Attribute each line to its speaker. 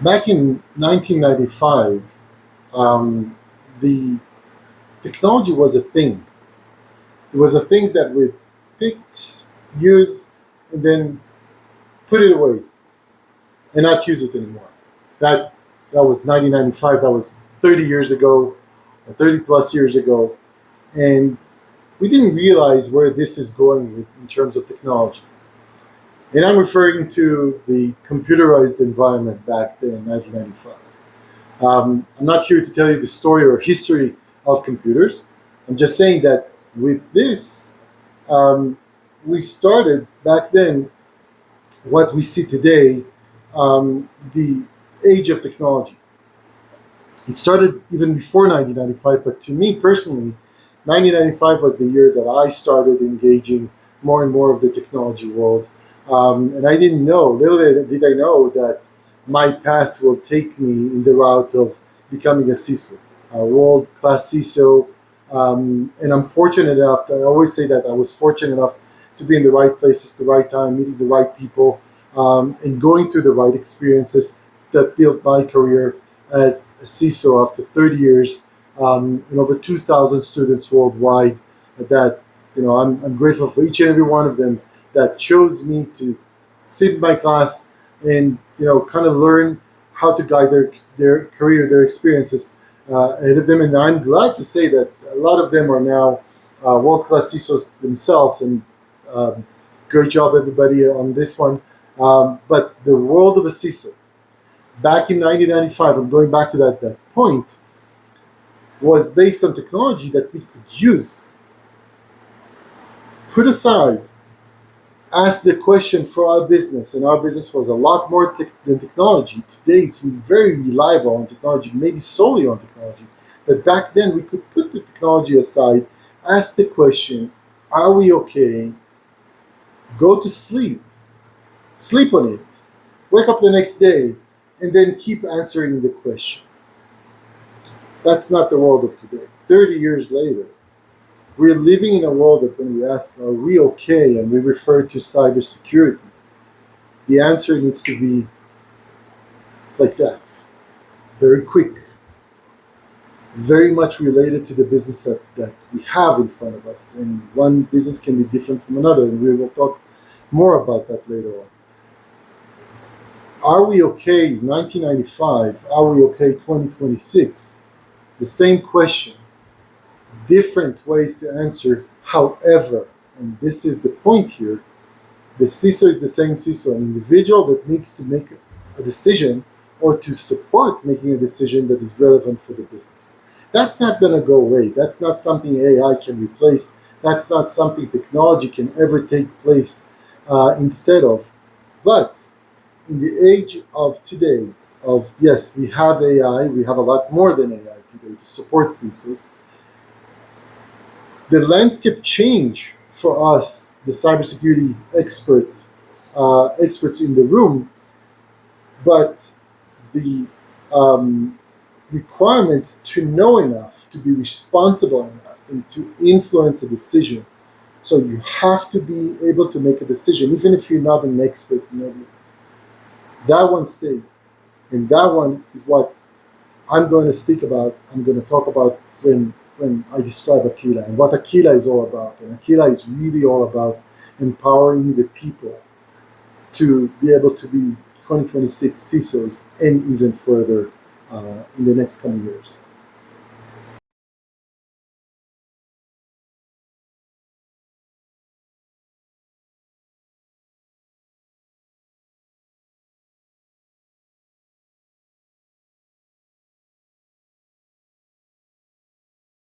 Speaker 1: Back in 1995, the technology was a thing. It was a thing that we picked, use, and then put it away and not use it anymore. That that was 1995. That was 30 years ago, or 30 plus years ago, and we didn't realize where this is going in terms of technology. And I'm referring to the computerized environment back then in 1995. I'm not here to tell you the story or history of computers. I'm just saying that with this, um, we started back then what we see today, the age of technology. It started even before 1995, but to me personally, 1995 was the year that I started engaging more and more of the technology world. And I didn't know, little did I know that my path will take me in the route of becoming a CISO, a world-class CISO. And I'm fortunate enough, I always say that I was fortunate enough to be in the right places, the right time, meeting the right people, and going through the right experiences that built my career as a CISO after 30 years, and over 2,000 students worldwide. That I'm grateful for each and every one of them that chose me to sit in my class and kind of learn how to guide their career, their experiences ahead of them. And I'm glad to say that a lot of them are now world-class CISOs themselves. And great job, everybody, on this one. But the world of a CISO back in 1995, I'm going back to that point, was based on technology that we could use, put aside, ask the question for our business, and our business was a lot more than technology. Today, it's very reliable on technology, maybe solely on technology. But back then, we could put the technology aside, ask the question, are we okay? Go to sleep on it, wake up the next day, and then keep answering the question. That's not the world of today. 30 years later, we're living in a world that when we ask, are we okay, and we refer to cybersecurity, the answer needs to be like that. Very quick, very much related to the business that we have in front of us. And one business can be different from another, and we will talk more about that later on. Are we okay 1995? Are we okay 2026? The same question, different ways to answer. However, and this is the point here, the CISO is the same CISO, an individual that needs to make a decision or to support making a decision that is relevant for the business. That's not going to go away. That's not something AI can replace. That's not something technology can ever take place instead of. But in the age of today, of yes, we have AI, we have a lot more than AI today to support CISOs. The landscape change for us, the cybersecurity experts in the room, but the requirement to know enough, to be responsible enough, and to influence a decision. So you have to be able to make a decision, even if you're not an expert in everything. That one stayed. And that one is what I'm going to speak about. I'm going to talk about when I describe AQUILA and what AQUILA is all about. And AQUILA is really all about empowering the people to be able to be 2026 CISOs and even further in the next coming years.